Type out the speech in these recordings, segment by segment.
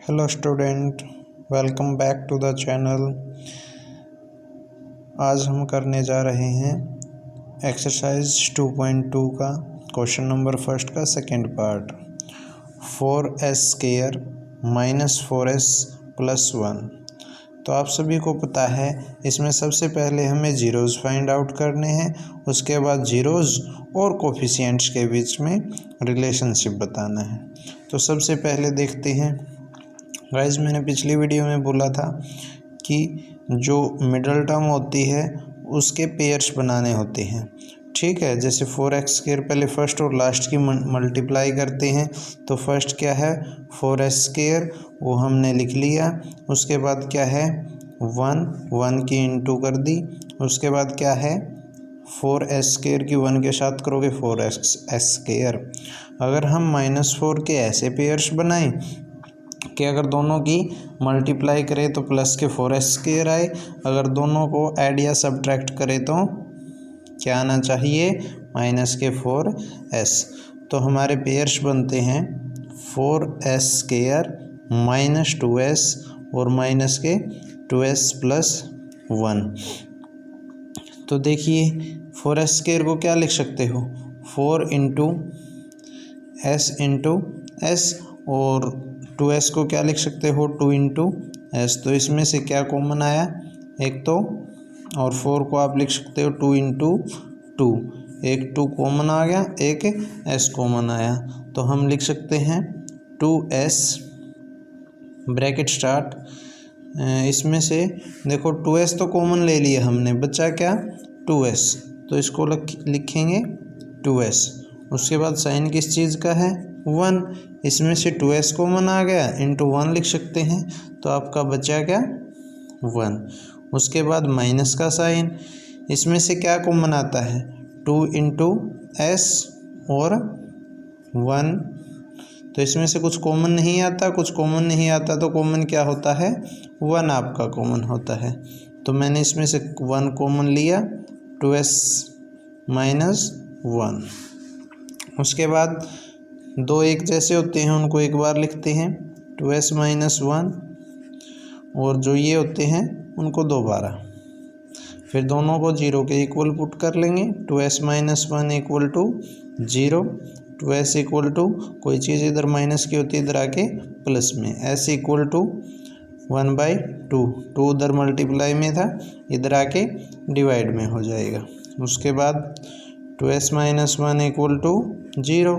Hello student, welcome back to the channel. आज हम करने जा रहे हैं एक्सरसाइज 2.2 का क्वेश्चन नंबर फर्स्ट का second part. 4s² minus 4s plus 1। तो आप सभी को पता है इसमें सबसे पहले हमें जीरोज़ फाइंड आउट करने हैं, उसके बाद जीरोज़ और कोफिशिएंट्स के बीच में रिलेशनशिप बताना है। तो सबसे पहले देखते हैं गाइस, मैंने पिछली वीडियो में बोला था कि जो मिडल टर्म होती है उसके पेयर्स बनाने होते हैं। ठीक है, जैसे 4x² पहले फर्स्ट और लास्ट की मल्टीप्लाई करते हैं। तो फर्स्ट क्या है 4s², वो हमने लिख लिया। उसके बाद क्या है 1 की इंटू कर दी। उसके बाद क्या है 4s² की 1 के साथ करोगे 4s²। अगर हम -4 के ऐसे पेयर्स बनाएं कि अगर दोनों की मल्टीप्लाई करें तो प्लस के 4s² आए, अगर दोनों को ऐड या सब्ट्रैक्ट करें तो क्या आना चाहिए माइनस के 4s। तो हमारे पेयर्स बनते हैं 4s² माइनस 2s और माइनस के 2s प्लस 1। तो देखिए 4s² को क्या लिख सकते हो 4 इंटू s और 2s को क्या लिख सकते हो 2 इंटू s। तो इसमें से क्या कॉमन आया एक तो, और 4 को आप लिख सकते हो 2 इंटू 2। एक 2 कॉमन आ गया, एक s कॉमन आया, तो हम लिख सकते हैं 2s ब्रैकेट स्टार्ट। इसमें से देखो 2s तो कॉमन ले लिया हमने, बचा क्या 2s, तो इसको लिखेंगे 2s। उसके बाद साइन किस चीज़ का है 1, इसमें से 2s कॉमन आ गया, इंटू 1 लिख सकते हैं, तो आपका बचा क्या 1। उसके बाद माइनस का साइन, इसमें से क्या कॉमन आता है 2 इंटू s और 1। तो इसमें से कुछ कॉमन नहीं आता, तो कॉमन क्या होता है 1 आपका कॉमन होता है। तो मैंने इसमें से 1 कॉमन लिया, 2s माइनस 1। उसके बाद दो एक जैसे होते हैं उनको एक बार लिखते हैं 2s माइनस 1, और जो ये होते हैं उनको दोबारा। फिर दोनों को 0 के इक्वल पुट कर लेंगे। 2s minus 1 equal to 0, 2s equal to कोई चीज़ इधर माइनस की होती है इधर आके प्लस में, s इक्वल टू 1/2, 2 उधर मल्टीप्लाई में था इधर आके डिवाइड में हो जाएगा। उसके बाद 2s minus 1 equal to 0,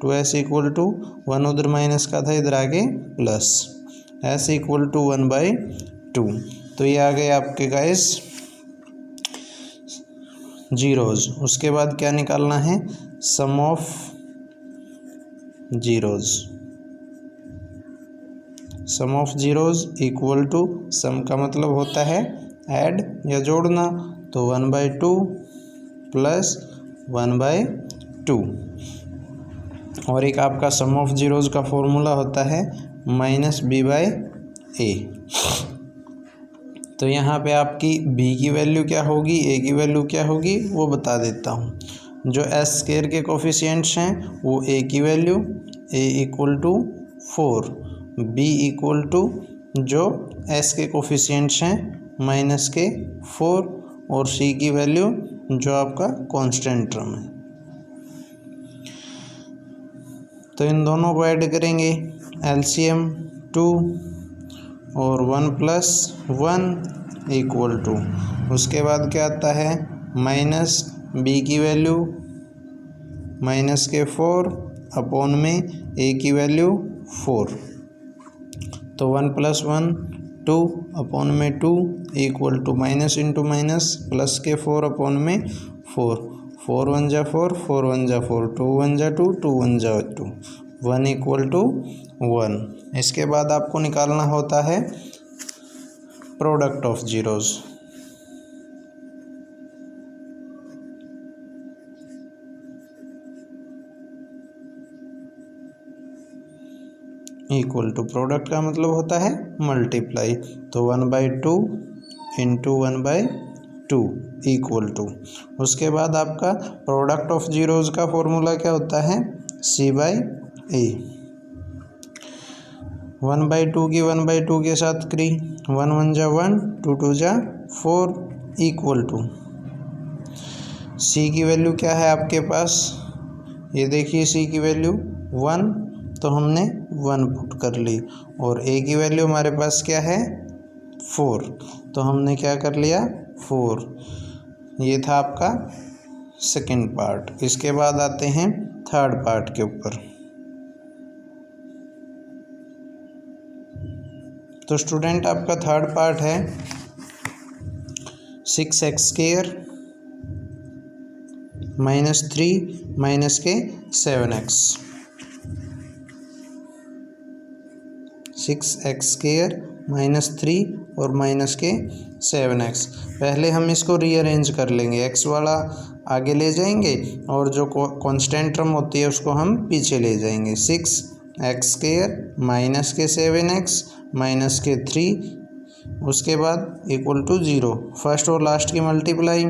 2s equal to 1 उधर माइनस का था इधर आगे प्लस, s इक्वल टू 1/2। तो ये आ गए आपके गाइस जीरोज़। उसके बाद क्या निकालना है sum of zeros. Sum of zeros equal to, sum का मतलब होता है ऐड या जोड़ना, तो 1/2 प्लस 1/2। और एक आपका सम ऑफ जीरोज़ का फॉर्मूला होता है -b/a। तो यहाँ पे आपकी b की वैल्यू क्या होगी, a की वैल्यू क्या होगी वो बता देता हूँ। जो s² के कोफिशिएंट्स हैं वो a की value a equal to 4, b equal to जो s के कोफिशिएंट्स हैं माइनस के 4, और c की वैल्यू जो आपका कांस्टेंट टर्म है। तो इन दोनों को ऐड करेंगे, एलसीएम 2 और 1 प्लस 1 इक्वल टू, उसके बाद क्या आता है माइनस b की वैल्यू माइनस के 4 अपॉन में a की वैल्यू 4। तो 1 प्लस 1 2 अपॉन में 2 equal to minus into minus plus के 4 अपॉन में 4, 4 1 जा 4, 4 1 जा 4, 2 1 जा 2, 2 1 जा 2, 1 इक्वल टू 1। इसके बाद आपको निकालना होता है product of zeros. Equal to product का मतलब होता है मल्टीप्लाई, तो 1/2 इंटू 1/2 इक्वल टू। उसके बाद आपका प्रोडक्ट ऑफ जीरोज़ का फॉर्मूला क्या होता है c/a। 1/2 की 1/2 के साथ क्री, 1 1 जा 1, 2 2 जा 4 इक्वल टू सी की वैल्यू क्या है आपके पास, ये देखिए सी की वैल्यू 1, तो हमने 1 पुट कर ली, और ए की वैल्यू हमारे पास क्या है 4, तो हमने क्या कर लिया 4। ये था आपका सेकंड पार्ट। इसके बाद आते हैं थर्ड पार्ट के ऊपर। तो स्टूडेंट आपका थर्ड पार्ट है 6x² -3 माइनस के 7x, 6x² -3 और माइनस के 7x। पहले हम इसको रीअरेंज कर लेंगे, x वाला आगे ले जाएंगे और जो कांस्टेंट टर्म होती है उसको हम पीछे ले जाएंगे। 6x² माइनस के 7x माइनस के 3, उसके बाद इक्वल टू 0, फर्स्ट और लास्ट की मल्टीप्लाई।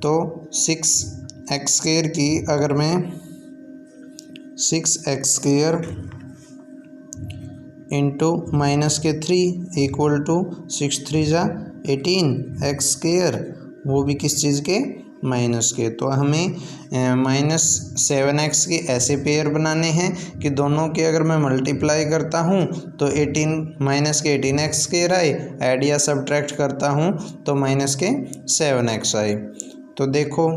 तो 6x² की अगर मैं 6x² इंटू माइनस के 3 इक्वल टू 6 3 जा 18x², वो भी किस चीज़ के माइनस के। तो हमें -7x के ऐसे पेयर बनाने हैं कि दोनों के अगर मैं मल्टीप्लाई करता हूँ तो 18 माइनस के 18x² आए, ऐड या सब्ट्रैक्ट करता हूँ तो माइनस के 7x आए। तो देखो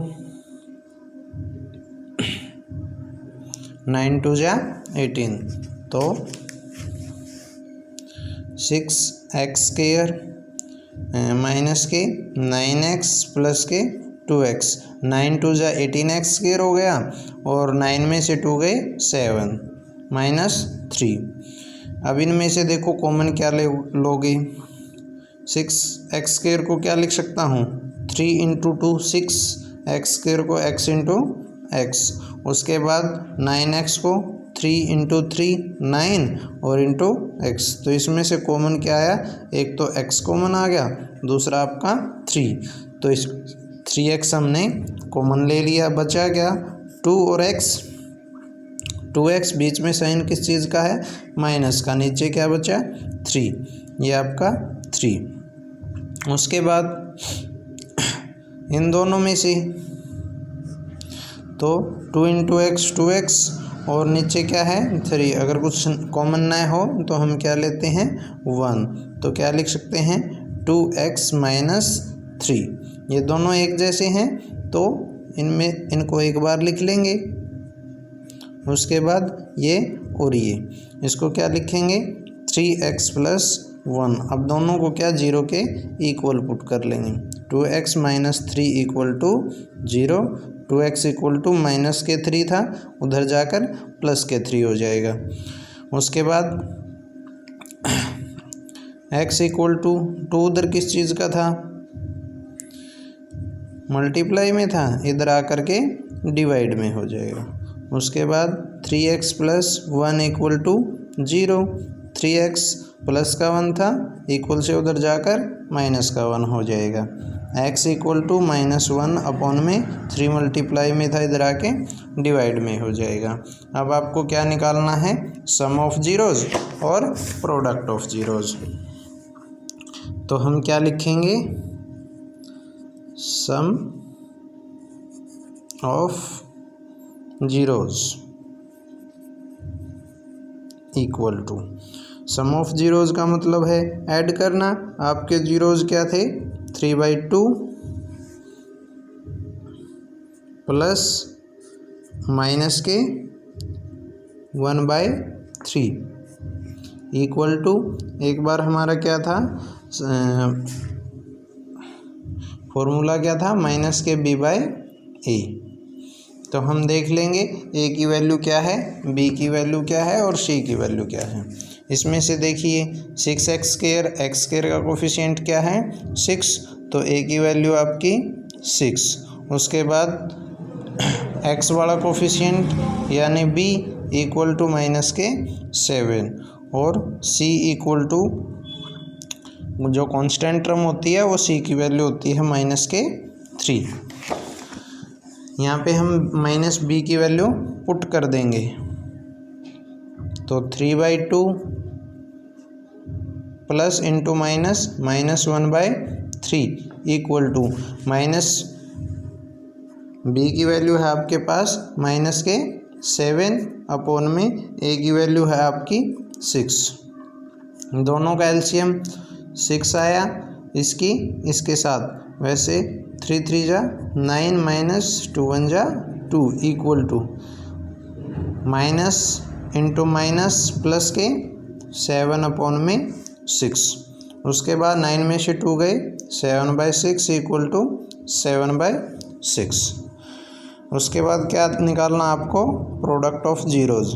9 2 जा 18, तो 6x² माइनस के 9x प्लस के 2x, 9 2 जा 18x² हो गया, और 9 में से 2 गए 7 -3। अब इनमें से देखो कॉमन क्या लोगे, 6x² को क्या लिख सकता हूँ 3 × 2 6, x² को x × x, उसके बाद 9x को 3 × 3 9 और इंटू x। तो इसमें से कॉमन क्या आया, एक तो x कॉमन आ गया, दूसरा आपका 3, तो इस 3x हमने कॉमन ले लिया, बचा क्या 2 और x, 2x बीच में साइन किस चीज़ का है माइनस का, नीचे क्या बचा 3, ये आपका 3। उसके बाद इन दोनों में से तो 2 × x 2x और नीचे क्या है 3, अगर कुछ कॉमन ना हो तो हम क्या लेते हैं 1, तो क्या लिख सकते हैं 2x - 3। ये दोनों एक जैसे हैं तो इनको एक बार लिख लेंगे, उसके बाद ये और ये, इसको क्या लिखेंगे 3x + 1। अब दोनों को क्या 0 के इक्वल पुट कर लेंगे, 2x - 3 = 0, 2x = माइनस के 3 था, उधर जाकर प्लस के 3 हो जाएगा। उसके बाद x = 2 उधर किस चीज़ का था मल्टीप्लाई में था, इधर आकर के डिवाइड में हो जाएगा। उसके बाद 3x + 1 = 0, 3x प्लस का 1 था, इक्वल से उधर जाकर माइनस का 1 हो जाएगा। x = -1 अपॉन में 3 मल्टीप्लाई में था, इधर आके डिवाइड में हो जाएगा। अब आपको क्या निकालना है, सम ऑफ जीरोज़ और प्रोडक्ट ऑफ जीरोज़। तो हम क्या लिखेंगे, sum of zeros equal to, sum of zeros का मतलब है ऐड करना। आपके जीरोज़ क्या थे 3/2 प्लस माइनस के 1/3 इक्वल टू, एक बार हमारा क्या था फॉर्मूला क्या था माइनस के b/a। तो हम देख लेंगे a की वैल्यू क्या है, b की वैल्यू क्या है और c की वैल्यू क्या है। इसमें से देखिए 6x² x² का कोफिशिएंट क्या है 6, तो a की वैल्यू आपकी 6। उसके बाद x वाला कोफिशिएंट यानी b = माइनस के 7 और c = जो कांस्टेंट टर्म होती है वो c की वैल्यू होती है माइनस के 3। यहाँ पे हम -b की वैल्यू पुट कर देंगे, तो 3/2 plus into minus -1/3 equal to minus b की वैल्यू है आपके पास माइनस के 7 अपॉन में ए की वैल्यू है आपकी 6। दोनों का एलसीएम 6 आया इसके साथ। वैसे 3 3 जा 9 माइनस 2 1 जा 2 equal to minus into minus plus के 7 अपॉन में 6। उसके बाद 9 में से 2 गए 7/6 इक्वल टू 7/6। उसके बाद क्या निकालना आपको, product of zeros.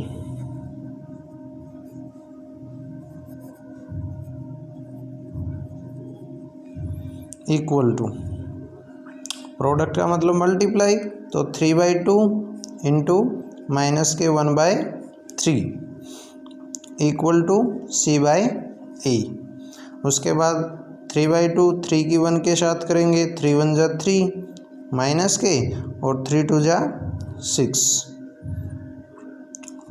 Equal to product का मतलब मल्टीप्लाई, तो 3/2 इंटू माइनस के 1/3 इक्वल टू C/A। उसके बाद 3/2 3 की 1 के साथ करेंगे, 3 1 जा 3 माइनस के और 3 2 जा 6,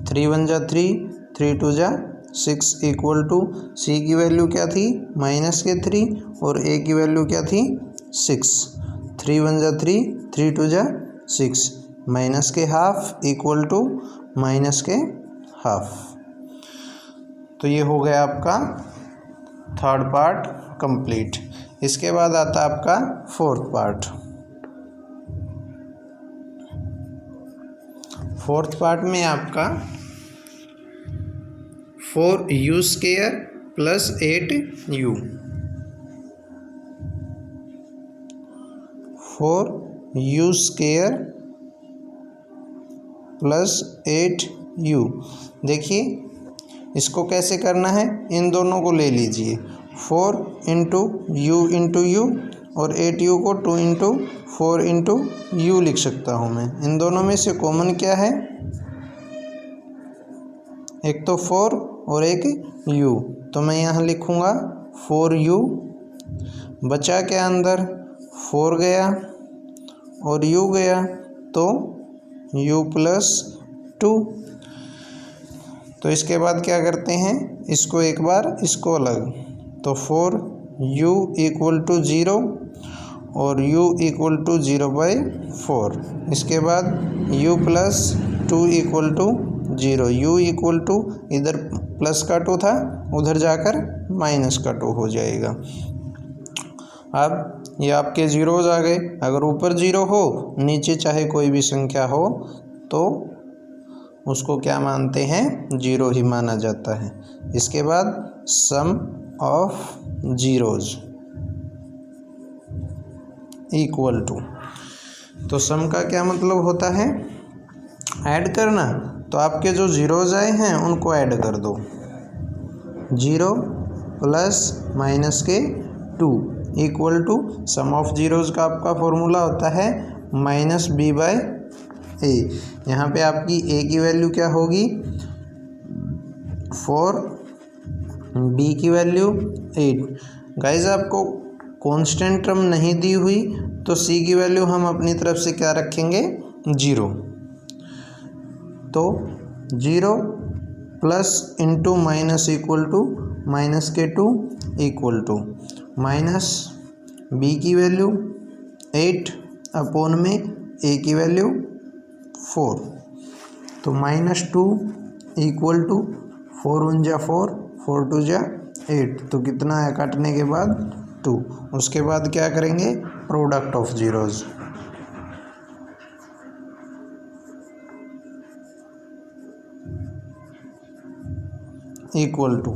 3 1 जा 3 3 2 जा 6 इक्वल टू C की वैल्यू क्या थी माइनस के 3 और A की वैल्यू क्या थी 6, 3 1 जा 3 3 2 जा 6 माइनस के हाफ इक्वल टू माइनस के हाफ। तो ये हो गया आपका थर्ड पार्ट कंप्लीट। इसके बाद आता है आपका फोर्थ पार्ट। फोर्थ पार्ट में आपका 4u² plus 8u, 4u² plus 8u। देखिए इसको कैसे करना है, इन दोनों को ले लीजिए, 4 इंटू यू और 8u को 2 इंटू 4 इंटू यू लिख सकता हूँ मैं। इन दोनों में से कॉमन क्या है, एक तो 4 और एक u, तो मैं यहाँ लिखूँगा 4u। बचा क्या अंदर, 4 गया और u गया, तो u प्लस 2। तो इसके बाद क्या करते हैं, इसको एक बार इसको अलग, तो 4u इक्वल टू 0 और u इक्वल टू 0/4। इसके बाद u plus 2 equal to 0, u equal to इधर प्लस का 2 था उधर जाकर माइनस का 2 हो जाएगा। अब ये आपके जीरोज़ आ गए। अगर ऊपर 0 हो नीचे चाहे कोई भी संख्या हो तो उसको क्या मानते हैं, 0 ही माना जाता है। इसके बाद सम ऑफ जीरोज़ इक्वल टू, तो सम का क्या मतलब होता है, ऐड करना। तो आपके जो जीरोज़ आए हैं उनको ऐड कर दो, 0 प्लस माइनस के 2 equal to sum of zeros का आपका फॉर्मूला होता है -b/a। यहाँ पे आपकी a की वैल्यू क्या होगी 4, b की वैल्यू 8। गाइज आपको कांस्टेंट टर्म नहीं दी हुई तो c की वैल्यू हम अपनी तरफ से क्या रखेंगे 0। तो 0 plus into minus equal to minus के 2 इक्वल टू माइनस b की वैल्यू 8 अपॉन में a की वैल्यू 4, तो -2 इक्वल टू 4 1 जा 4 4 2 जा 8, तो कितना है काटने के बाद 2। उसके बाद क्या करेंगे, product of zeros. Equal to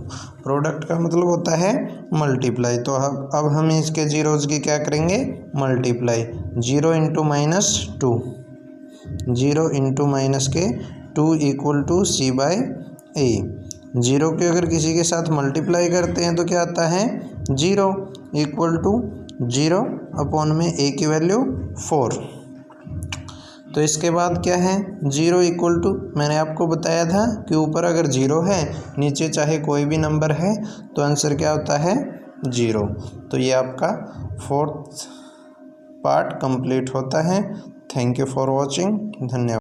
product का मतलब होता है मल्टीप्लाई, तो अब हम इसके जीरोज़ की क्या करेंगे, मल्टीप्लाई। 0 इंटू -2, 0 इंटू माइनस के 2 इक्वल टू C/A। 0 के अगर किसी के साथ मल्टीप्लाई करते हैं तो क्या आता है 0 इक्वल टू 0 अपॉन में a की वैल्यू 4। तो इसके बाद क्या है 0 इक्वल टू, मैंने आपको बताया था कि ऊपर अगर 0 है नीचे चाहे कोई भी नंबर है तो आंसर क्या होता है 0। तो ये आपका फोर्थ पार्ट कंप्लीट होता है। थैंक यू फॉर वॉचिंग, धन्यवाद।